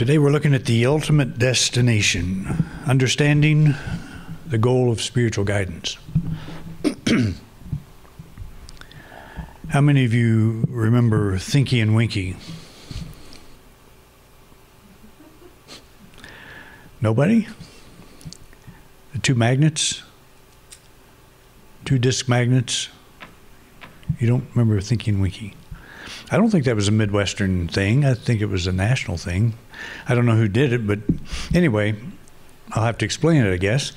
Today we're looking at the ultimate destination, understanding the goal of spiritual guidance. How many of you remember Thinky and Winky? Nobody? The two magnets? Two disc magnets? You don't remember Thinky and Winky? I don't think that was a Midwestern thing. I think it was a national thing. I don't know who did it, but anyway, I'll have to explain it, I guess.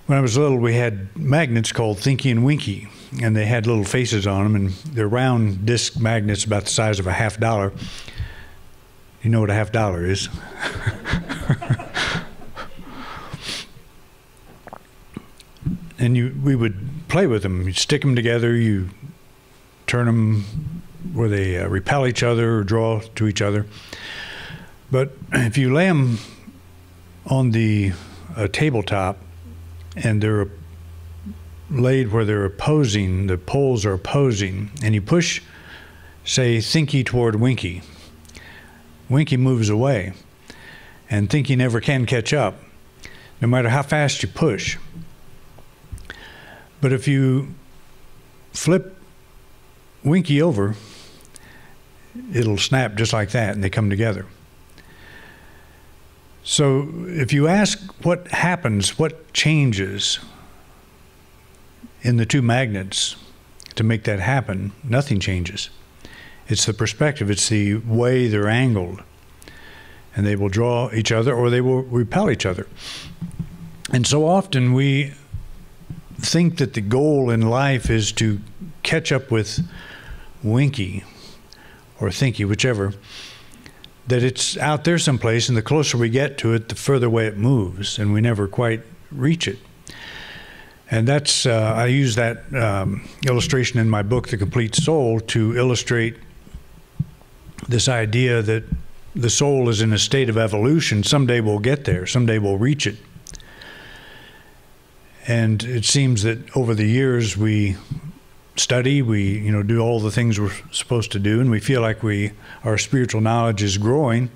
When I was little, we had magnets called Thinky and Winky, and they had little faces on them, and they're round disc magnets about the size of a $50. You know what a $50 is? And we would play with them. You stick them together, you turn them where they repel each other or draw to each other. But if you lay them on the tabletop and they're laid where they're opposing, the poles are opposing, and you push, say, Thinky toward Winky, Winky moves away, and Thinky never can catch up, no matter how fast you push. But if you flip Winky over, it'll snap just like that, and they come together. So if you ask what happens, what changes in the two magnets to make that happen, nothing changes. It's the perspective, it's the way they're angled. And they will draw each other or they will repel each other. And so often we think that the goal in life is to catch up with Winky or Thinky, whichever, that it's out there someplace, and the closer we get to it, the further away it moves, and we never quite reach it. And that's, I use that illustration in my book, The Complete Soul, to illustrate this idea that the soul is in a state of evolution. Someday we'll get there, someday we'll reach it. And it seems that over the years we study, we do all the things we're supposed to do, and we feel like our spiritual knowledge is growing,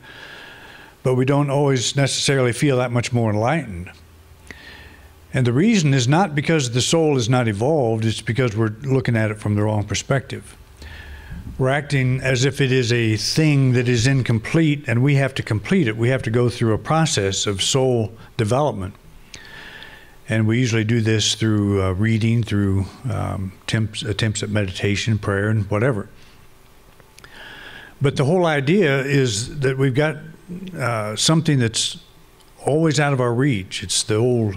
but we don't always necessarily feel that much more enlightened. And the reason is not because the soul is not evolved, it's because we're looking at it from the wrong perspective. We're acting as if it is a thing that is incomplete, and we have to complete it. We have to go through a process of soul development. And we usually do this through reading, through attempts at meditation, prayer, and whatever. But the whole idea is that we've got something that's always out of our reach. It's the old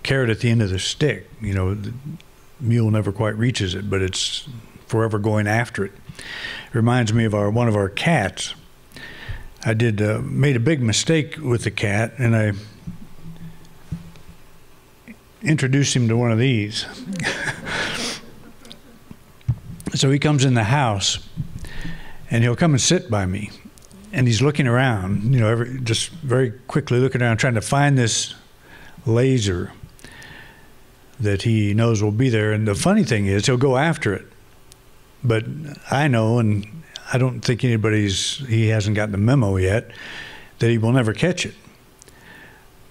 carrot at the end of the stick. The mule never quite reaches it, but it's forever going after it. It reminds me of one of our cats. I made a big mistake with the cat, and I introduced him to one of these. So he comes in the house, and he'll come and sit by me, and he's looking around, just very quickly looking around, trying to find this laser that he knows will be there. And the funny thing is, he'll go after it, but I know, and I don't think he hasn't gotten the memo yet, that he will never catch it.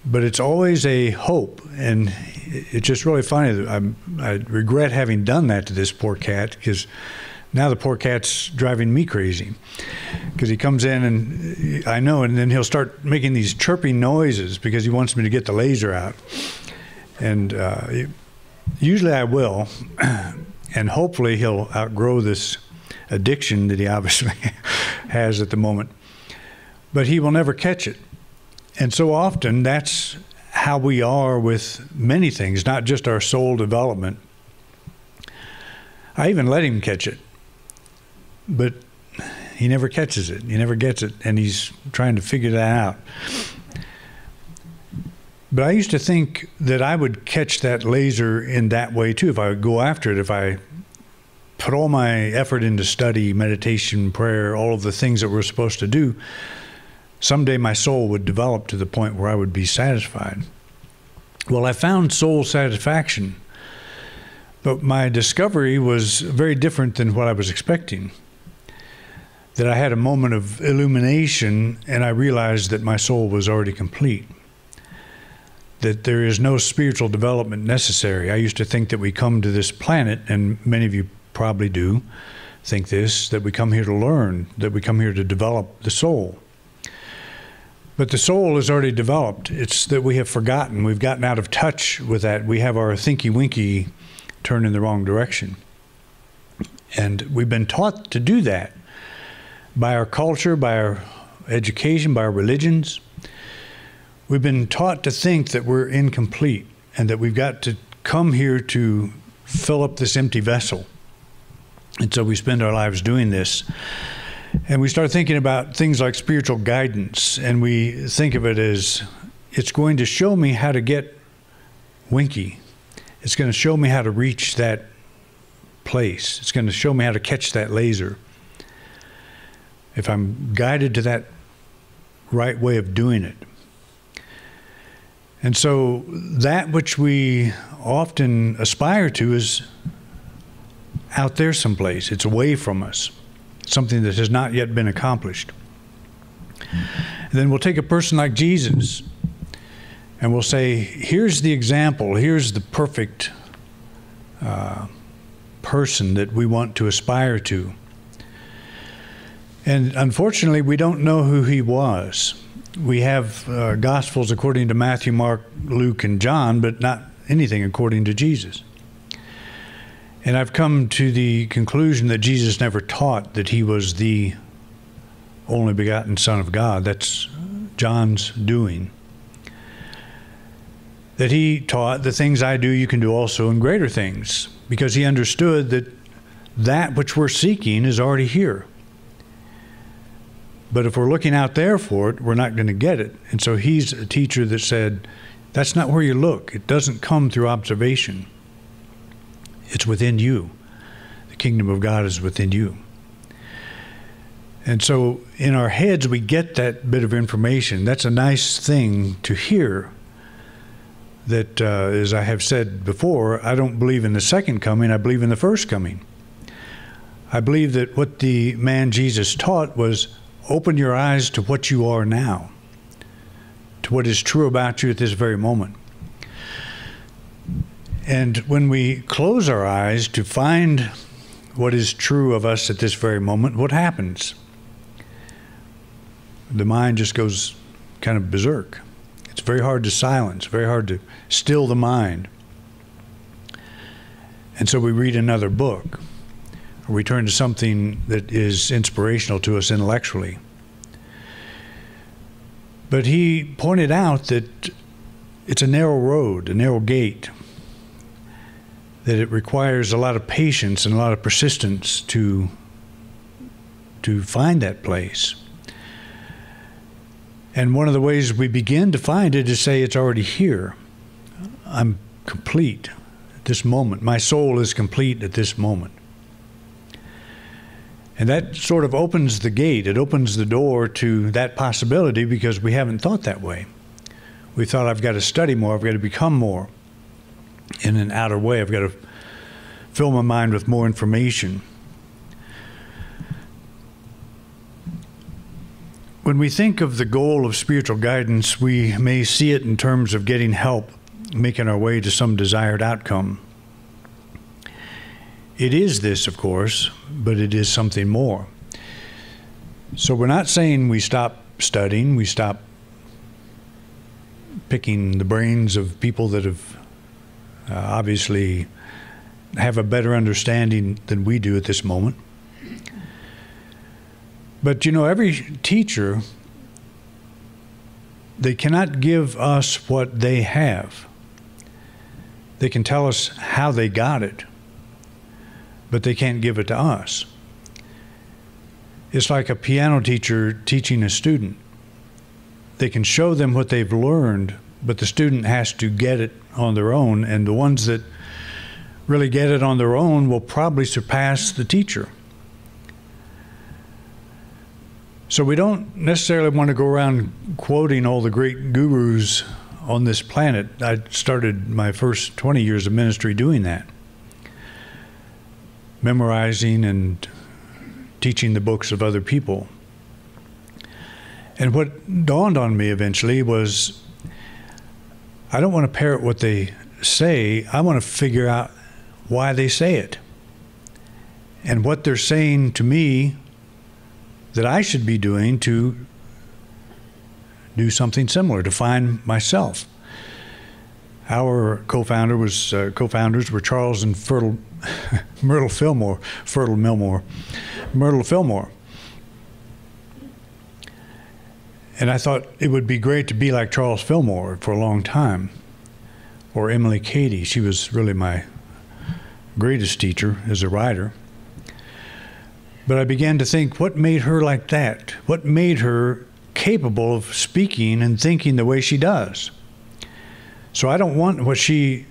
But it's always a hope, and it's just really funny that I regret having done that to this poor cat, because now the poor cat's driving me crazy. Because he comes in, and I know, and then he'll start making these chirping noises because he wants me to get the laser out. And usually I will, and hopefully he'll outgrow this addiction that he obviously has at the moment. But he will never catch it. And so often, that's how we are with many things, not just our soul development. I even let him catch it, but he never catches it. He never gets it, and he's trying to figure that out. But I used to think that I would catch that laser in that way, too, if I would go after it, if I put all my effort into study, meditation, prayer, all of the things that we're supposed to do. Someday my soul would develop to the point where I would be satisfied. Well, I found soul satisfaction, but my discovery was very different than what I was expecting. that I had a moment of illumination, and I realized that my soul was already complete, that there is no spiritual development necessary. I used to think that we come to this planet, and many of you probably do think this, that we come here to learn, that we come here to develop the soul. But the soul is already developed. It's that we have forgotten. We've gotten out of touch with that. We have our thinky-winky turned in the wrong direction. And we've been taught to do that by our culture, by our education, by our religions. We've been taught to think that we're incomplete and that we've got to come here to fill up this empty vessel. And so we spend our lives doing this. And we start thinking about things like spiritual guidance, and we think of it as, it's going to show me how to get winky. It's going to show me how to reach that place. It's going to show me how to catch that laser. If I'm guided to that right way of doing it. And so that which we often aspire to is out there someplace. It's away from us. Something that has not yet been accomplished. And then we'll take a person like Jesus and we'll say, here's the example, here's the perfect person that we want to aspire to. And unfortunately, we don't know who he was. We have Gospels according to Matthew, Mark, Luke, and John, but not anything according to Jesus. And I've come to the conclusion that Jesus never taught that he was the only begotten Son of God. That's John's doing. That he taught, the things I do, you can do also, and greater things, because he understood that that which we're seeking is already here. But if we're looking out there for it, we're not going to get it. And so he's a teacher that said, that's not where you look. It doesn't come through observation. It's within you. The kingdom of God is within you. And so in our heads, we get that bit of information. That's a nice thing to hear. That, as I have said before, I don't believe in the second coming. I believe in the first coming. I believe that what the man Jesus taught was open your eyes to what you are now, to what is true about you at this very moment. And when we close our eyes to find what is true of us at this very moment, what happens? The mind just goes kind of berserk. It's very hard to silence, very hard to still the mind. And so we read another book, or we turn to something that is inspirational to us intellectually. But he pointed out that it's a narrow road, a narrow gate, that it requires a lot of patience and a lot of persistence to find that place. And one of the ways we begin to find it is say it's already here. I'm complete at this moment. My soul is complete at this moment. And that sort of opens the gate. It opens the door to that possibility because we haven't thought that way. We thought, I've got to study more, I've got to become more. In an outer way, I've got to fill my mind with more information. When we think of the goal of spiritual guidance, we may see it in terms of getting help, making our way to some desired outcome. It is this, of course, but it is something more. So we're not saying we stop studying, we stop picking the brains of people that have obviously have a better understanding than we do at this moment. But you know, every teacher, they cannot give us what they have. They can tell us how they got it, but they can't give it to us. It's like a piano teacher teaching a student. They can show them what they've learned, but the student has to get it on their own, and the ones that really get it on their own will probably surpass the teacher. So we don't necessarily want to go around quoting all the great gurus on this planet. I started my first 20 years of ministry doing that. Memorizing and teaching the books of other people. And what dawned on me eventually was, I don't want to parrot what they say. I want to figure out why they say it and what they're saying to me that I should be doing to do something similar, to find myself. Our co-founders were Charles and Myrtle Fillmore. And I thought it would be great to be like Charles Fillmore for a long time, or Emily Cady. She was really my greatest teacher as a writer. But I began to think, what made her like that? What made her capable of speaking and thinking the way she does? So I don't want what she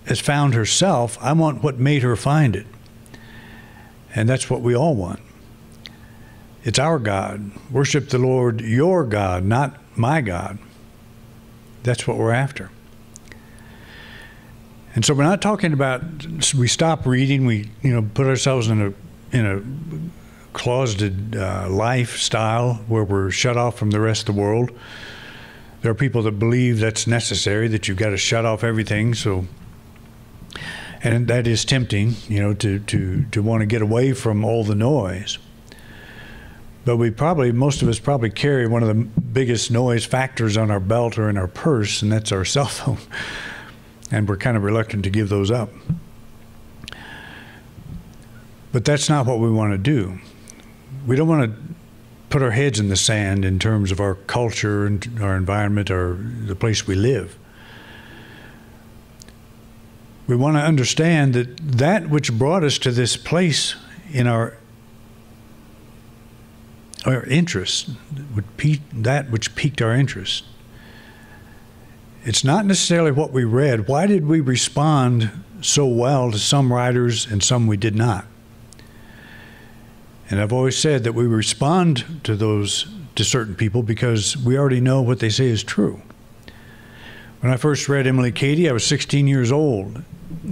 has found herself. I want what made her find it. And that's what we all want. It's our God. Worship the Lord, your God, not my God. That's what we're after. And so we're not talking about we stop reading, we put ourselves in a closeted lifestyle where we're shut off from the rest of the world. There are people that believe that's necessary, that you've got to shut off everything. And that is tempting, to want to get away from all the noise. But most of us probably carry one of the biggest noise factors on our belt or in our purse, and that's our cell phone. And we're kind of reluctant to give those up. But that's not what we want to do. We don't want to put our heads in the sand in terms of our culture and our environment or the place we live. We want to understand that which brought us to this place in our interest, that which piqued our interest. It's not necessarily what we read. Why did we respond so well to some writers and some we did not? And I've always said that we respond to certain people because we already know what they say is true. When I first read Emily Cady, I was 16 years old,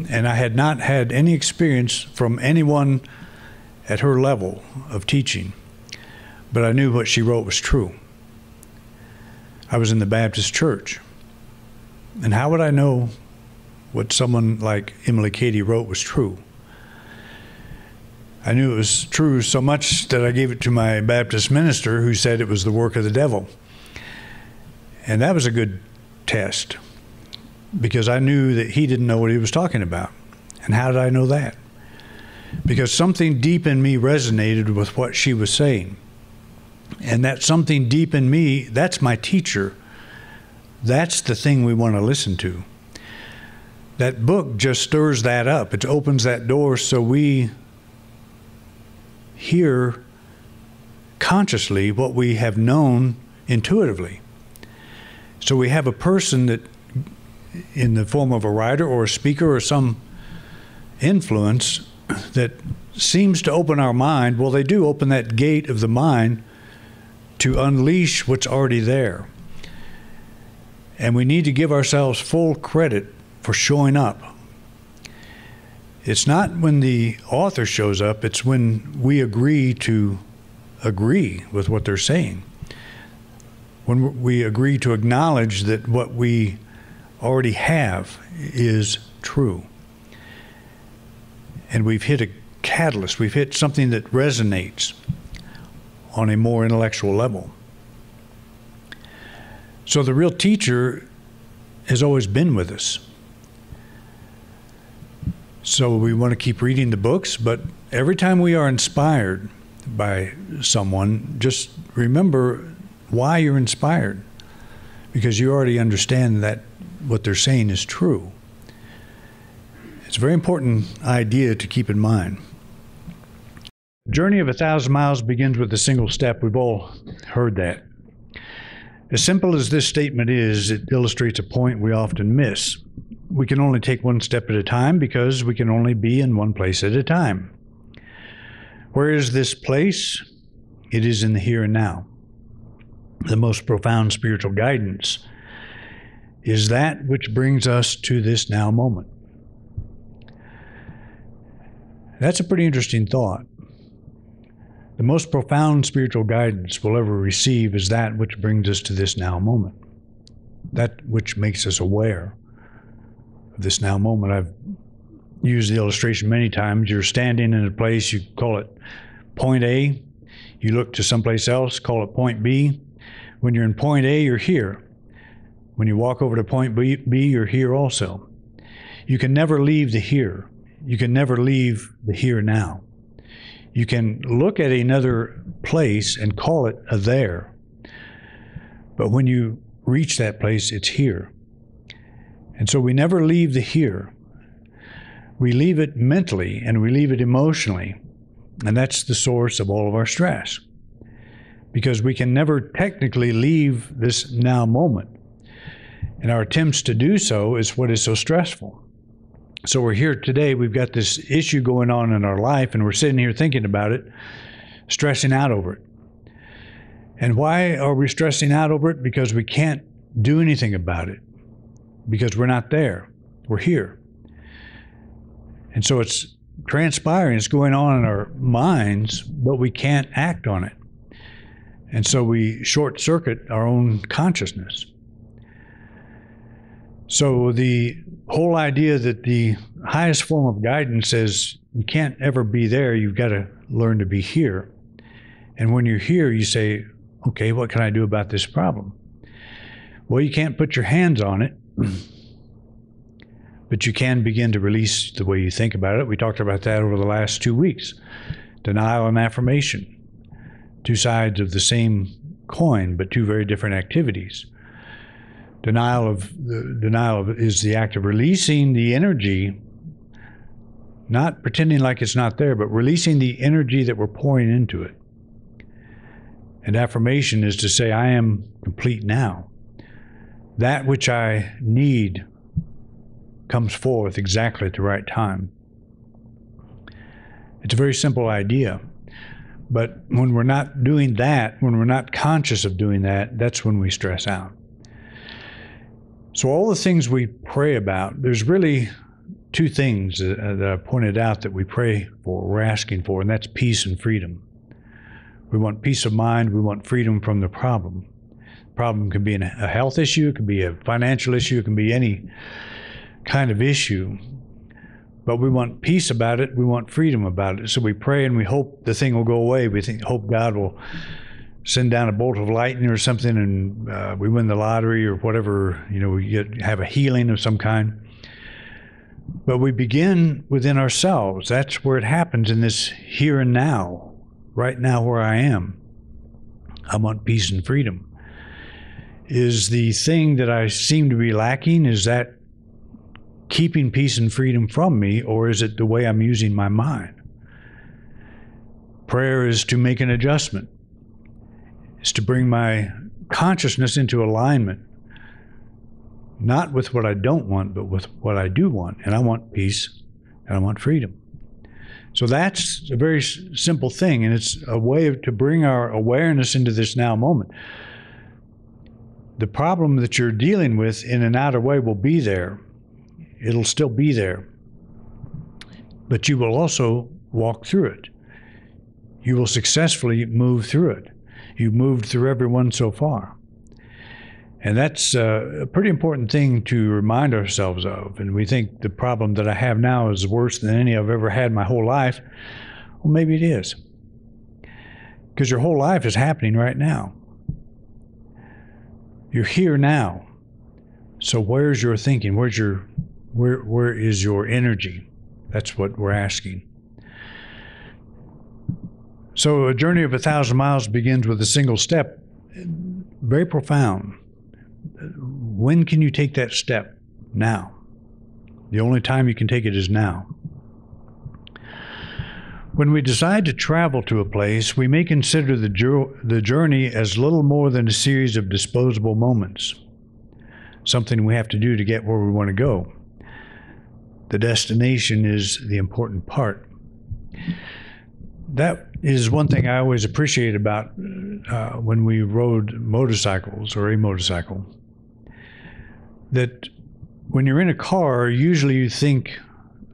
and I had not had any experience from anyone at her level of teaching. But I knew what she wrote was true. I was in the Baptist church. And how would I know what someone like Emily Cady wrote was true? I knew it was true so much that I gave it to my Baptist minister, who said it was the work of the devil. And that was a good test, because I knew that he didn't know what he was talking about. And how did I know that? Because something deep in me resonated with what she was saying. And that something deep in me, that's my teacher. That's the thing we want to listen to. That book just stirs that up. It opens that door so we hear consciously what we have known intuitively. So we have a person that, in the form of a writer or a speaker or some influence, that seems to open our mind. Well, they do open that gate of the mind to unleash what's already there. And we need to give ourselves full credit for showing up. It's not when the author shows up, it's when we agree to agree with what they're saying. When we agree to acknowledge that what we already have is true. And we've hit a catalyst, we've hit something that resonates on a more intellectual level. So the real teacher has always been with us. So we want to keep reading the books, but every time we are inspired by someone, just remember why you're inspired, because you already understand that what they're saying is true. It's a very important idea to keep in mind. The journey of 1,000 miles begins with a single step. We've all heard that. As simple as this statement is, it illustrates a point we often miss. We can only take one step at a time because we can only be in one place at a time. Where is this place? It is in the here and now. The most profound spiritual guidance is that which brings us to this now moment. That's a pretty interesting thought. The most profound spiritual guidance we'll ever receive is that which brings us to this now moment, that which makes us aware of this now moment. I've used the illustration many times. You're standing in a place, you call it point A. You look to someplace else, call it point B. When you're in point A, you're here. When you walk over to point B, you're here also. You can never leave the here. You can never leave the here now. You can look at another place and call it a there. But when you reach that place, it's here. And so we never leave the here. We leave it mentally and we leave it emotionally. And that's the source of all of our stress. Because we can never technically leave this now moment. And our attempts to do so is what is so stressful. So we're here today, we've got this issue going on in our life, and we're sitting here thinking about it, stressing out over it. And why are we stressing out over it? Because we can't do anything about it. Because we're not there. We're here. And so it's transpiring, it's going on in our minds, but we can't act on it. And so we short circuit our own consciousness. So the whole idea that the highest form of guidance is you can't ever be there, you've got to learn to be here. And when you're here, you say, okay, what can I do about this problem? Well, you can't put your hands on it, but you can begin to release the way you think about it. We talked about that over the last 2 weeks. Denial and affirmation, two sides of the same coin, but two very different activities. Denial is the act of releasing the energy, not pretending like it's not there, but releasing the energy that we're pouring into it. And affirmation is to say, I am complete now. That which I need comes forth exactly at the right time. It's a very simple idea. But when we're not doing that, when we're not conscious of doing that, that's when we stress out. So all the things we pray about, there's really two things that I pointed out that we pray for, we're asking for, and that's peace and freedom. We want peace of mind, we want freedom from the problem. The problem can be a health issue, it can be a financial issue, it can be any kind of issue. But we want peace about it, we want freedom about it. So we pray and we hope the thing will go away. We hope God will send down a bolt of lightning or something, and we win the lottery or whatever, we have a healing of some kind. But we begin within ourselves. That's where it happens, in this here and now, right now where I am. I want peace and freedom. Is the thing that I seem to be lacking, is that keeping peace and freedom from me, or is it the way I'm using my mind? Prayer is to make an adjustment. Is to bring my consciousness into alignment, not with what I don't want, but with what I do want. And I want peace and I want freedom. So that's a very simple thing, and it's a way to bring our awareness into this now moment. The problem that you're dealing with in an outer way will be there. It'll still be there. But you will also walk through it. You will successfully move through it. You've moved through every one so far. And that's a pretty important thing to remind ourselves of. And we think the problem that I have now is worse than any I've ever had my whole life. Well, maybe it is. Because your whole life is happening right now. You're here now. So where's your thinking? Where is your energy? That's what we're asking. So a journey of 1,000 miles begins with a single step. Very profound. When can you take that step? Now. The only time you can take it is now. When we decide to travel to a place, we may consider the journey as little more than a series of disposable moments. Something we have to do to get where we want to go. The destination is the important part. That is one thing I always appreciate about when we rode motorcycles or a motorcycle. That when you're in a car, usually you think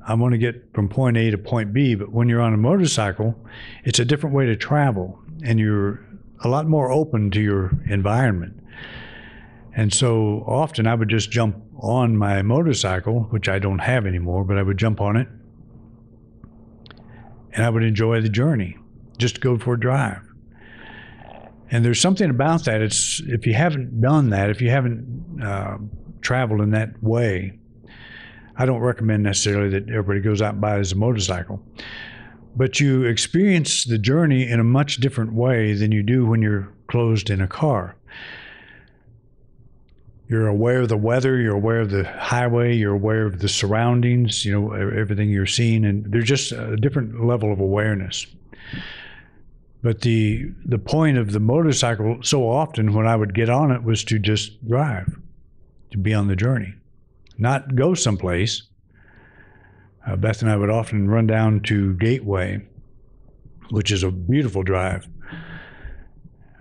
I want to get from point A to point B. But when you're on a motorcycle, it's a different way to travel, and you're a lot more open to your environment. And so often I would just jump on my motorcycle, which I don't have anymore, but I would jump on it and I would enjoy the journey, just go for a drive. And there's something about that. It's, if you haven't done that, if you haven't traveled in that way, I don't recommend necessarily that everybody goes out and buys a motorcycle. But you experience the journey in a much different way than you do when you're closed in a car. You're aware of the weather, you're aware of the highway, you're aware of the surroundings, you know, everything you're seeing, and there's just a different level of awareness. But the point of the motorcycle, so often when I would get on it, was to just drive, to be on the journey, not go someplace. Beth and I would often run down to Gateway, which is a beautiful drive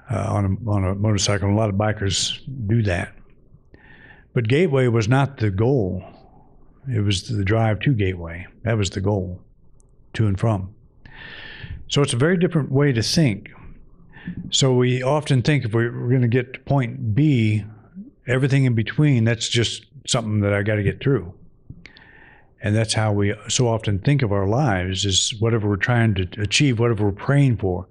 on a motorcycle. A lot of bikers do that. But Gateway was not the goal. It was the drive to Gateway. That was the goal, to and from. So it's a very different way to think. So we often think if we're going to get to point B, everything in between, that's just something that I got to get through. And that's how we so often think of our lives, is whatever we're trying to achieve, whatever we're praying for,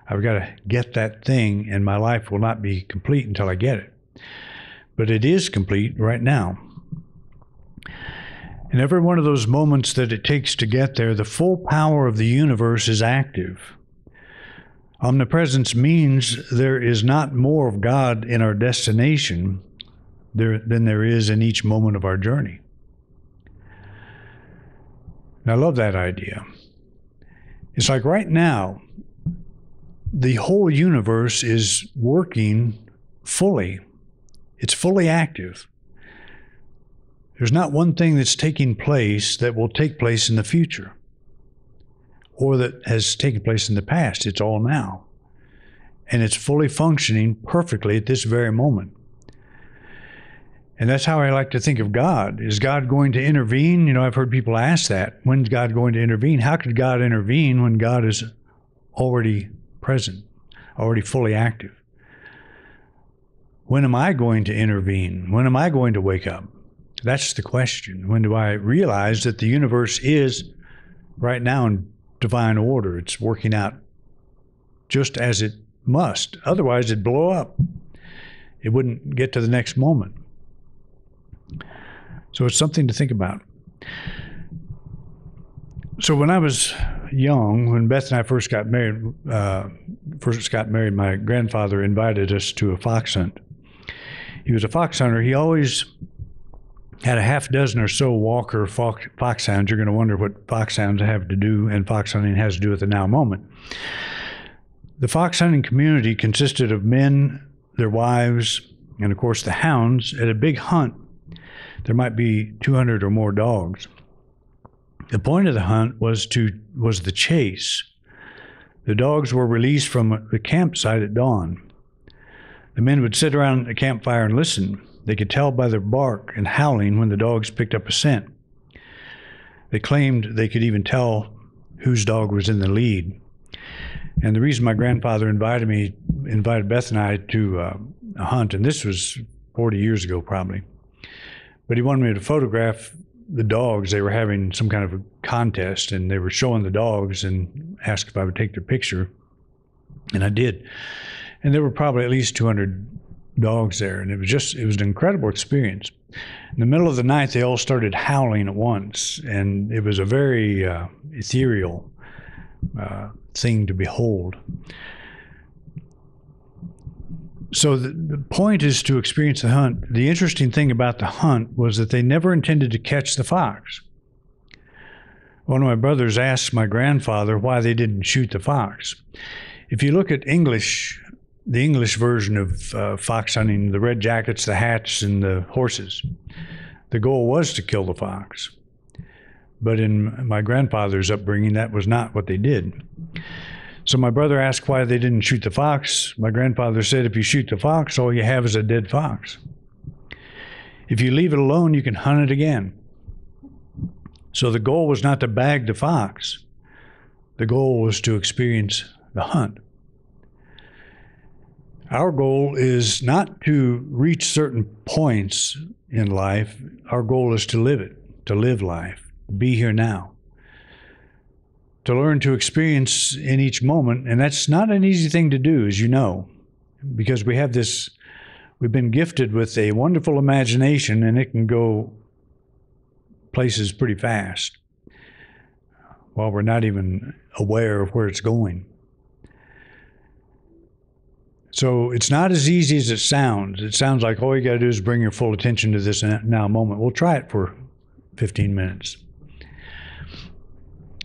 I've got to get that thing, and my life will not be complete until I get it. But it is complete right now. And every one of those moments that it takes to get there, the full power of the universe is active. Omnipresence means there is not more of God in our destination than there is in each moment of our journey. And I love that idea. It's like right now, the whole universe is working fully. It's fully active. There's not one thing that's taking place that will take place in the future or that has taken place in the past. It's all now. And it's fully functioning perfectly at this very moment. And that's how I like to think of God. Is God going to intervene? You know, I've heard people ask that. When's God going to intervene? How could God intervene when God is already present, already fully active? When am I going to intervene? When am I going to wake up? That's the question. When do I realize that the universe is right now in divine order? It's working out just as it must. Otherwise, it'd blow up. It wouldn't get to the next moment. So it's something to think about. So when I was young, when Beth and I first got married, my grandfather invited us to a fox hunt. He was a fox hunter. He always had a half dozen or so Walker foxhounds. You're going to wonder what foxhounds have to do and fox hunting has to do with the now moment. The fox hunting community consisted of men, their wives, and of course the hounds. At a big hunt, there might be 200 or more dogs. The point of the hunt was the chase. The dogs were released from the campsite at dawn. The men would sit around a campfire and listen. They could tell by their bark and howling when the dogs picked up a scent. They claimed they could even tell whose dog was in the lead. And the reason my grandfather invited Beth and I to a hunt, and this was 40 years ago probably, but he wanted me to photograph the dogs. They were having some kind of a contest, and they were showing the dogs and asked if I would take their picture, and I did. And there were probably at least 200 dogs there, and it was an incredible experience. In the middle of the night, they all started howling at once, and it was a very ethereal thing to behold. So the point is to experience the hunt. The interesting thing about the hunt was that they never intended to catch the fox. One of my brothers asked my grandfather why they didn't shoot the fox. If you look at the English version of fox hunting, the red jackets, the hats, and the horses, the goal was to kill the fox. But in my grandfather's upbringing, that was not what they did. So my brother asked why they didn't shoot the fox. My grandfather said, if you shoot the fox, all you have is a dead fox. If you leave it alone, you can hunt it again. So the goal was not to bag the fox. The goal was to experience the hunt. Our goal is not to reach certain points in life. Our goal is to live it, to live life, be here now, to learn to experience in each moment. And that's not an easy thing to do, as you know, because we've been gifted with a wonderful imagination, and it can go places pretty fast while we're not even aware of where it's going. So it's not as easy as it sounds. It sounds like all you got to do is bring your full attention to this now moment. We'll try it for 15 minutes.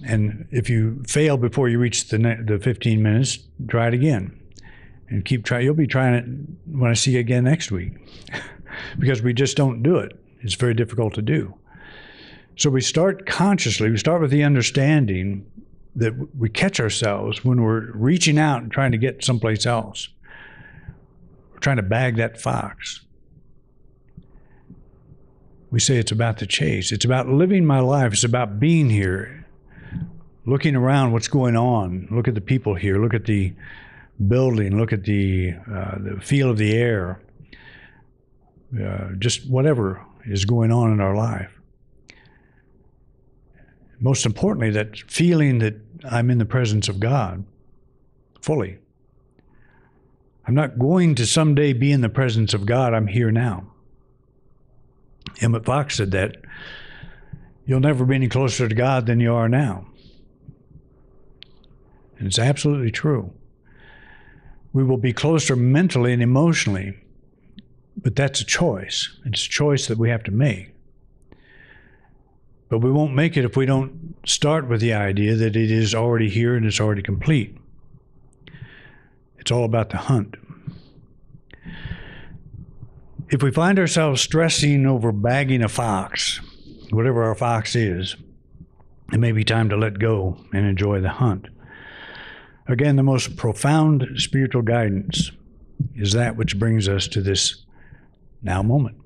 And if you fail before you reach the 15 minutes, try it again. And keep trying. You'll be trying it when I see you again next week because we just don't do it. It's very difficult to do. So we start consciously. We start with the understanding that we catch ourselves when we're reaching out and trying to get someplace else. We're trying to bag that fox. We say it's about the chase. It's about living my life. It's about being here, looking around what's going on. Look at the people here. Look at the building. Look at the feel of the air. Just whatever is going on in our life. Most importantly, that feeling that I'm in the presence of God fully. I'm not going to someday be in the presence of God. I'm here now. Emmett Fox said that. You'll never be any closer to God than you are now. And it's absolutely true. We will be closer mentally and emotionally, but that's a choice. It's a choice that we have to make. But we won't make it if we don't start with the idea that it is already here and it's already complete. It's all about the hunt. If we find ourselves stressing over bagging a fox, whatever our fox is, it may be time to let go and enjoy the hunt. Again, the most profound spiritual guidance is that which brings us to this now moment.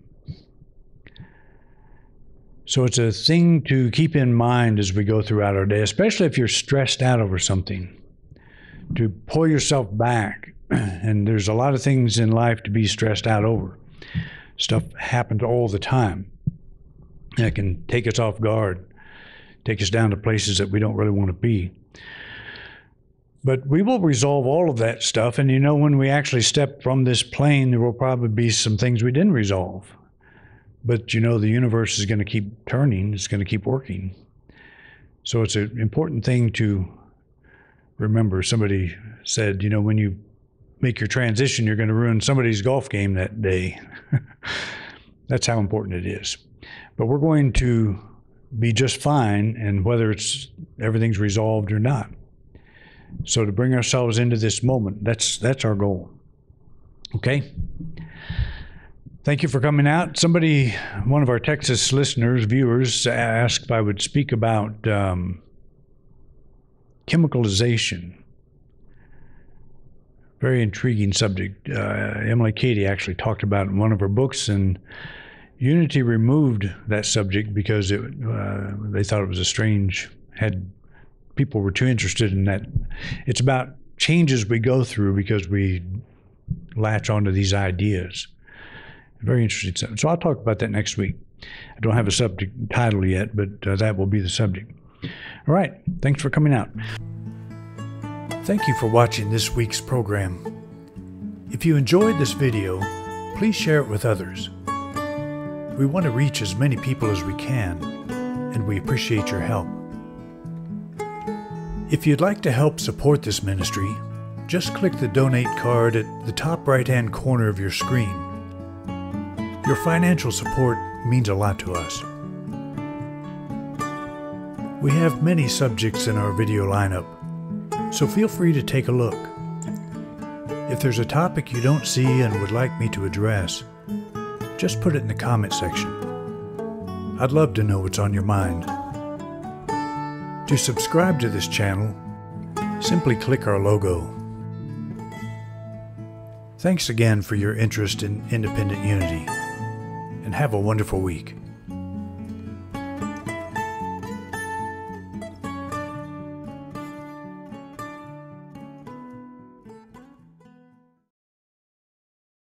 So it's a thing to keep in mind as we go throughout our day, especially if you're stressed out over something, to pull yourself back. And there's a lot of things in life to be stressed out over. Stuff happens all the time. And it can take us off guard, take us down to places that we don't really want to be. But we will resolve all of that stuff. And when we actually step from this plane, there will probably be some things we didn't resolve. But the universe is going to keep turning. It's going to keep working. So it's an important thing to remember. Somebody said, when you make your transition, you're going to ruin somebody's golf game that day. That's how important it is. But we're going to be just fine, and whether everything's resolved or not. So to bring ourselves into this moment, that's our goal. Okay? Thank you for coming out. One of our Texas viewers, asked if I would speak about chemicalization. Very intriguing subject. Emily Cady actually talked about it in one of her books, and Unity removed that subject because they thought it was people were too interested in that. It's about changes we go through because we latch onto these ideas. Very interesting. So I'll talk about that next week. I don't have a subject title yet, but that will be the subject. All right. Thanks for coming out. Thank you for watching this week's program. If you enjoyed this video, please share it with others. We want to reach as many people as we can, and we appreciate your help. If you'd like to help support this ministry, just click the donate card at the top right-hand corner of your screen. Your financial support means a lot to us. We have many subjects in our video lineup, so feel free to take a look. If there's a topic you don't see and would like me to address, just put it in the comment section. I'd love to know what's on your mind. To subscribe to this channel, simply click our logo. Thanks again for your interest in Independent Unity, and have a wonderful week.